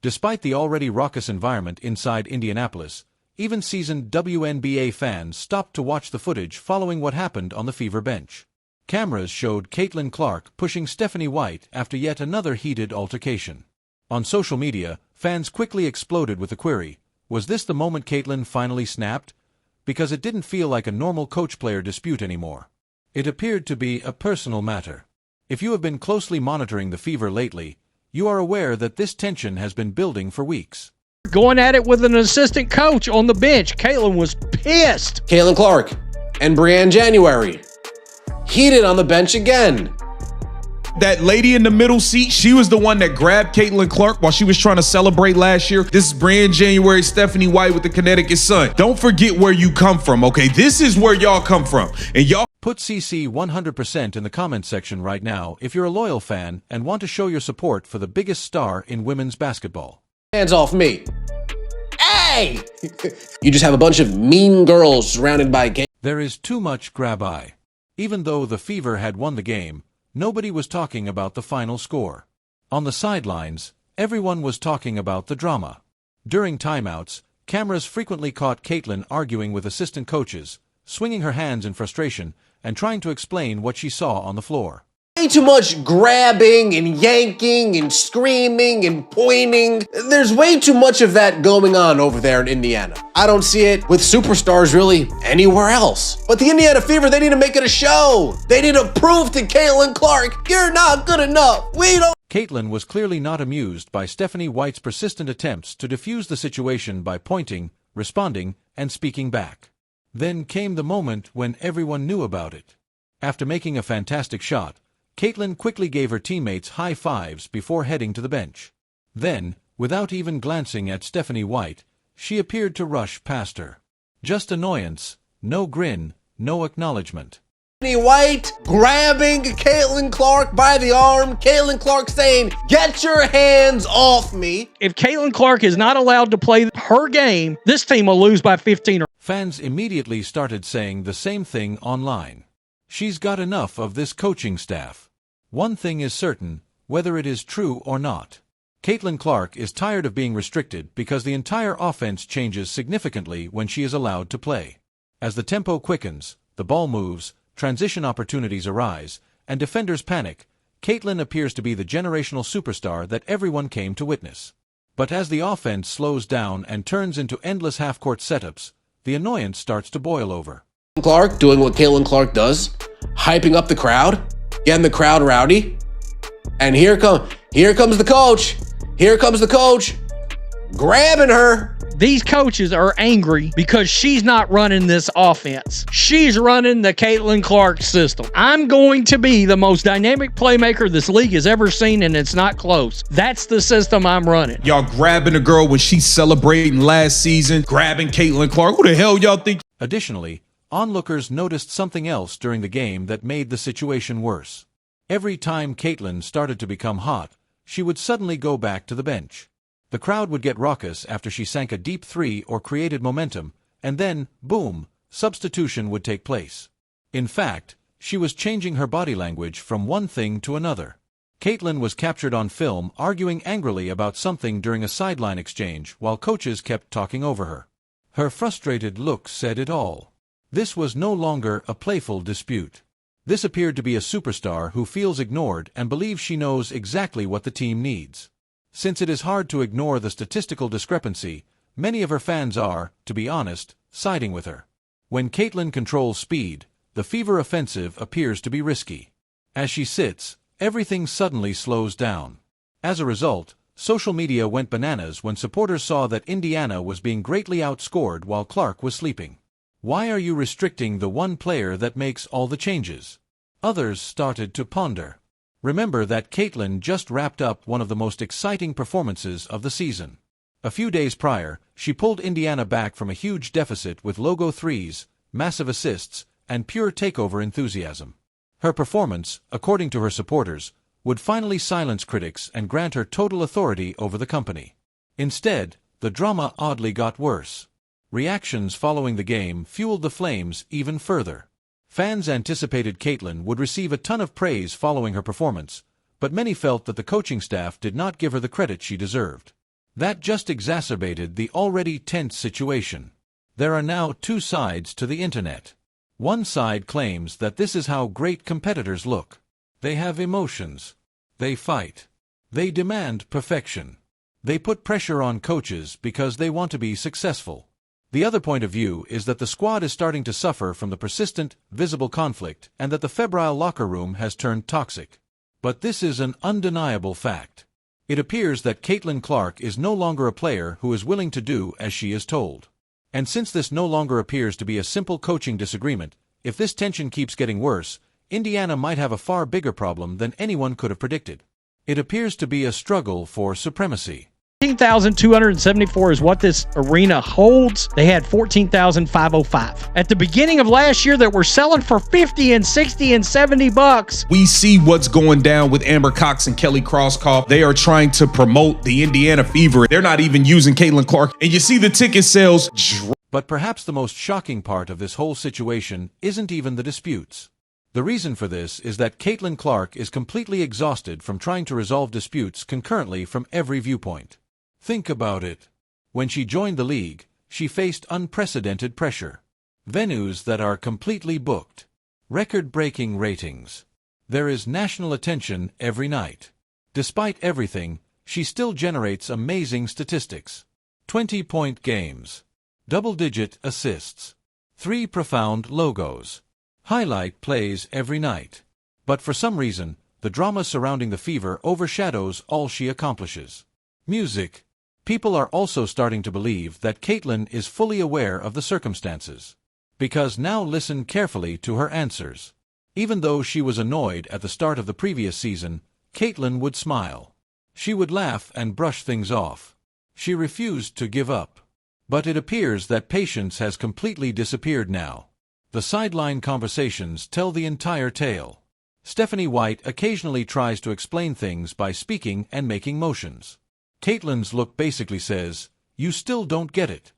Despite the already raucous environment inside Indianapolis, even seasoned WNBA fans stopped to watch the footage following what happened on the Fever bench. Cameras showed Caitlin Clark pushing Stephanie White after yet another heated altercation. On social media, fans quickly exploded with the query, was this the moment Caitlin finally snapped? Because it didn't feel like a normal coach-player dispute anymore. It appeared to be a personal matter. If you have been closely monitoring the Fever lately, you are aware that this tension has been building for weeks. Going at it with an assistant coach on the bench. Caitlin was pissed. Caitlin Clark and Brianne January heated on the bench again. That lady in the middle seat, she was the one that grabbed Caitlin Clark while she was trying to celebrate last year. This is Brianne January, Stephanie White with the Connecticut Sun. Don't forget where you come from, okay? This is where y'all come from. And y'all put CC 100% in the comments section right now if you're a loyal fan and want to show your support for the biggest star in women's basketball. Hands off me. Hey! You just have a bunch of mean girls surrounded by gay. There is too much grab eye. Even though the Fever had won the game, nobody was talking about the final score. On the sidelines, everyone was talking about the drama. During timeouts, cameras frequently caught Caitlin arguing with assistant coaches, swinging her hands in frustration, and trying to explain what she saw on the floor. Way too much grabbing and yanking and screaming and pointing. There's way too much of that going on over there in Indiana. I don't see it with superstars really anywhere else. But the Indiana Fever, they need to make it a show. They need to prove to Caitlin Clark, you're not good enough. We don't. Caitlin was clearly not amused by Stephanie White's persistent attempts to defuse the situation by pointing, responding, and speaking back. Then came the moment when everyone knew about it. After making a fantastic shot, Caitlin quickly gave her teammates high fives before heading to the bench. Then, without even glancing at Stephanie White, she appeared to rush past her. Just annoyance, no grin, no acknowledgement. Stephanie White grabbing Caitlin Clark by the arm. Caitlin Clark saying, "Get your hands off me." If Caitlin Clark is not allowed to play her game, this team will lose by 15 or Fans immediately started saying the same thing online. She's got enough of this coaching staff. One thing is certain, whether it is true or not. Caitlin Clark is tired of being restricted because the entire offense changes significantly when she is allowed to play. As the tempo quickens, the ball moves, transition opportunities arise, and defenders panic, Caitlin appears to be the generational superstar that everyone came to witness. But as the offense slows down and turns into endless half-court setups, the annoyance starts to boil over. Clark doing what Caitlin Clark does, hyping up the crowd, getting the crowd rowdy. And here comes the coach. Here comes the coach, grabbing her. These coaches are angry because she's not running this offense. She's running the Caitlin Clark system. I'm going to be the most dynamic playmaker this league has ever seen, and it's not close. That's the system I'm running. y'all grabbing a girl when she's celebrating last season, grabbing Caitlin Clark. Who the hell y'all think? Additionally, onlookers noticed something else during the game that made the situation worse. Every time Caitlin started to become hot, she would suddenly go back to the bench. The crowd would get raucous after she sank a deep three or created momentum, and then, boom, substitution would take place. In fact, she was changing her body language from one thing to another. Caitlin was captured on film arguing angrily about something during a sideline exchange while coaches kept talking over her. Her frustrated look said it all. This was no longer a playful dispute. This appeared to be a superstar who feels ignored and believes she knows exactly what the team needs. Since it is hard to ignore the statistical discrepancy, many of her fans are, to be honest, siding with her. When Caitlin controls speed, the Fever offensive appears to be risky. As she sits, everything suddenly slows down. As a result, social media went bananas when supporters saw that Indiana was being greatly outscored while Clark was sleeping. Why are you restricting the one player that makes all the changes? Others started to ponder. Remember that Caitlin just wrapped up one of the most exciting performances of the season. A few days prior, she pulled Indiana back from a huge deficit with logo threes, massive assists, and pure takeover enthusiasm. Her performance, according to her supporters, would finally silence critics and grant her total authority over the company. Instead, the drama oddly got worse. Reactions following the game fueled the flames even further. Fans anticipated Caitlin would receive a ton of praise following her performance, but many felt that the coaching staff did not give her the credit she deserved. That just exacerbated the already tense situation. There are now two sides to the internet. One side claims that this is how great competitors look. They have emotions. They fight. They demand perfection. They put pressure on coaches because they want to be successful. The other point of view is that the squad is starting to suffer from the persistent, visible conflict and that the febrile locker room has turned toxic. But this is an undeniable fact. It appears that Caitlin Clark is no longer a player who is willing to do as she is told. And since this no longer appears to be a simple coaching disagreement, if this tension keeps getting worse, Indiana might have a far bigger problem than anyone could have predicted. It appears to be a struggle for supremacy. 14,274 is what this arena holds. They had 14,505 at the beginning of last year that were selling for 50 and 60 and 70 bucks. We see what's going down with Amber Cox and Kelly Crosskoff. They are trying to promote the Indiana Fever. They're not even using Caitlin Clark, and you see the ticket sales drop. But perhaps the most shocking part of this whole situation isn't even the disputes. The reason for this is that Caitlin Clark is completely exhausted from trying to resolve disputes concurrently from every viewpoint. Think about it. When she joined the league, she faced unprecedented pressure. Venues that are completely booked. Record-breaking ratings. There is national attention every night. Despite everything, she still generates amazing statistics. 20-point games. Double-digit assists. 3 profound logos. Highlight plays every night. But for some reason, the drama surrounding the Fever overshadows all she accomplishes. Music. People are also starting to believe that Caitlin is fully aware of the circumstances. Because now listen carefully to her answers. Even though she was annoyed at the start of the previous season, Caitlin would smile. She would laugh and brush things off. She refused to give up. But it appears that patience has completely disappeared now. The sideline conversations tell the entire tale. Stephanie White occasionally tries to explain things by speaking and making motions. Caitlin's look basically says, "You still don't get it."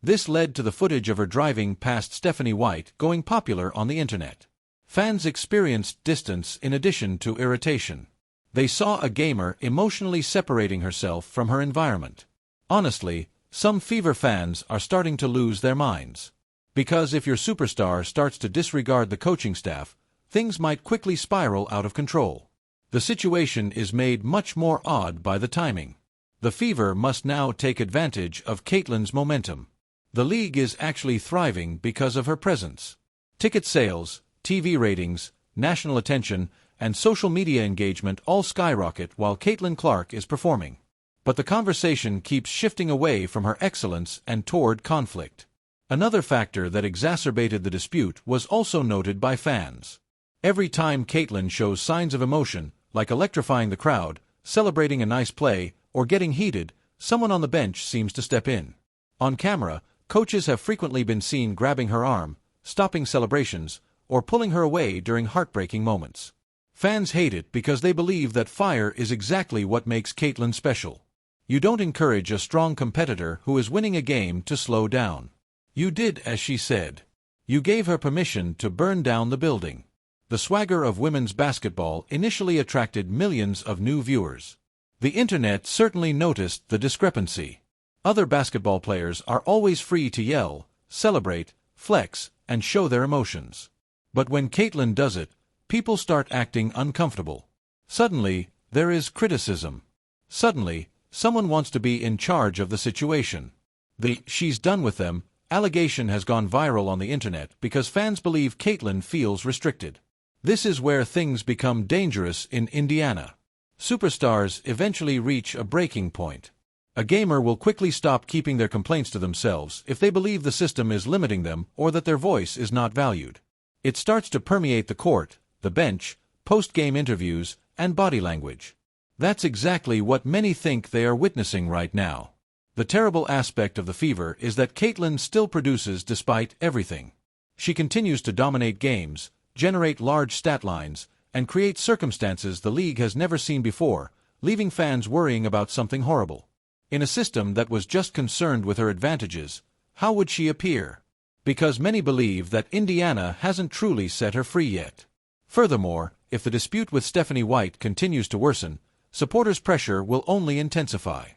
This led to the footage of her driving past Stephanie White going popular on the internet. Fans experienced distance in addition to irritation. They saw a gamer emotionally separating herself from her environment. Honestly, some Fever fans are starting to lose their minds. Because if your superstar starts to disregard the coaching staff, things might quickly spiral out of control. The situation is made much more odd by the timing. The Fever must now take advantage of Caitlin's momentum. The league is actually thriving because of her presence. Ticket sales, TV ratings, national attention, and social media engagement all skyrocket while Caitlin Clark is performing. But the conversation keeps shifting away from her excellence and toward conflict. Another factor that exacerbated the dispute was also noted by fans. Every time Caitlin shows signs of emotion, like electrifying the crowd, celebrating a nice play, or getting heated, someone on the bench seems to step in. On camera, coaches have frequently been seen grabbing her arm, stopping celebrations, or pulling her away during heartbreaking moments. Fans hate it because they believe that fire is exactly what makes Caitlin special. You don't encourage a strong competitor who is winning a game to slow down. You did as she said. You gave her permission to burn down the building. The swagger of women's basketball initially attracted millions of new viewers. The internet certainly noticed the discrepancy. Other basketball players are always free to yell, celebrate, flex, and show their emotions. But when Caitlin does it, people start acting uncomfortable. Suddenly, there is criticism. Suddenly, someone wants to be in charge of the situation. The "she's done with them" allegation has gone viral on the internet because fans believe Caitlin feels restricted. This is where things become dangerous in Indiana. Superstars eventually reach a breaking point. A gamer will quickly stop keeping their complaints to themselves if they believe the system is limiting them or that their voice is not valued. It starts to permeate the court, the bench, post-game interviews, and body language. That's exactly what many think they are witnessing right now. The terrible aspect of the Fever is that Caitlin still produces despite everything. She continues to dominate games, generate large stat lines, and create circumstances the league has never seen before, leaving fans worrying about something horrible. In a system that was just concerned with her advantages, how would she appear? Because many believe that Indiana hasn't truly set her free yet. Furthermore, if the dispute with Stephanie White continues to worsen, supporters' pressure will only intensify.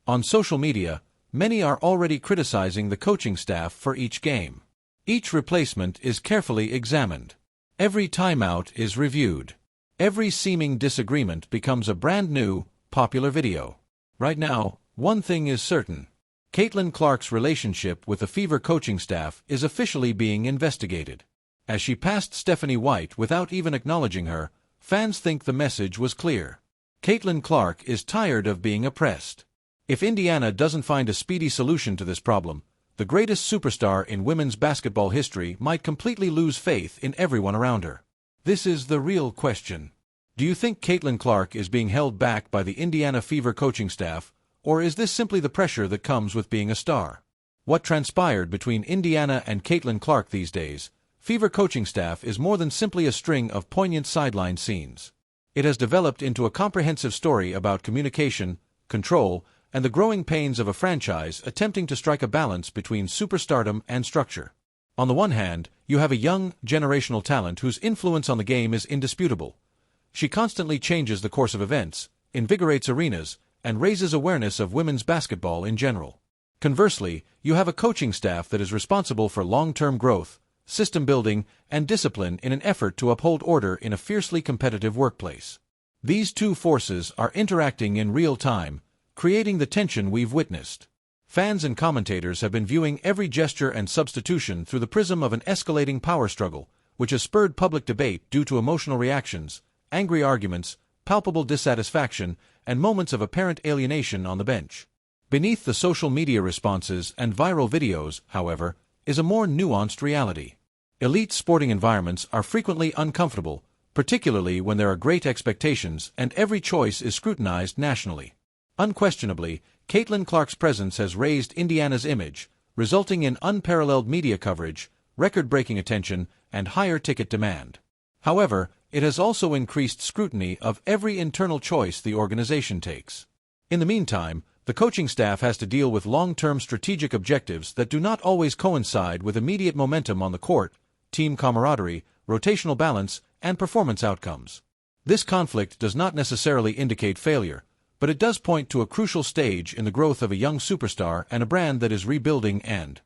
On social media, many are already criticizing the coaching staff for each game. Each replacement is carefully examined. Every timeout is reviewed. Every seeming disagreement becomes a brand new, popular video. Right now, one thing is certain. Caitlin Clark's relationship with the Fever coaching staff is officially being investigated. As she passed Stephanie White without even acknowledging her, fans think the message was clear. Caitlin Clark is tired of being oppressed. If Indiana doesn't find a speedy solution to this problem, the greatest superstar in women's basketball history might completely lose faith in everyone around her. This is the real question. Do you think Caitlin Clark is being held back by the Indiana Fever coaching staff, or is this simply the pressure that comes with being a star? What transpired between Indiana and Caitlin Clark these days, Fever coaching staff, is more than simply a string of poignant sideline scenes. It has developed into a comprehensive story about communication, control, and the growing pains of a franchise attempting to strike a balance between superstardom and structure. On the one hand, you have a young, generational talent whose influence on the game is indisputable. She constantly changes the course of events, invigorates arenas, and raises awareness of women's basketball in general. Conversely, you have a coaching staff that is responsible for long-term growth, system building, and discipline in an effort to uphold order in a fiercely competitive workplace. These two forces are interacting in real time, creating the tension we've witnessed. Fans and commentators have been viewing every gesture and substitution through the prism of an escalating power struggle, which has spurred public debate due to emotional reactions, angry arguments, palpable dissatisfaction, and moments of apparent alienation on the bench. Beneath the social media responses and viral videos, however, is a more nuanced reality. Elite sporting environments are frequently uncomfortable, particularly when there are great expectations and every choice is scrutinized nationally. Unquestionably, Caitlin Clark's presence has raised Indiana's image, resulting in unparalleled media coverage, record-breaking attention, and higher ticket demand. However, it has also increased scrutiny of every internal choice the organization takes. In the meantime, the coaching staff has to deal with long-term strategic objectives that do not always coincide with immediate momentum on the court, team camaraderie, rotational balance, and performance outcomes. This conflict does not necessarily indicate failure, but it does point to a crucial stage in the growth of a young superstar and a brand that is rebuilding and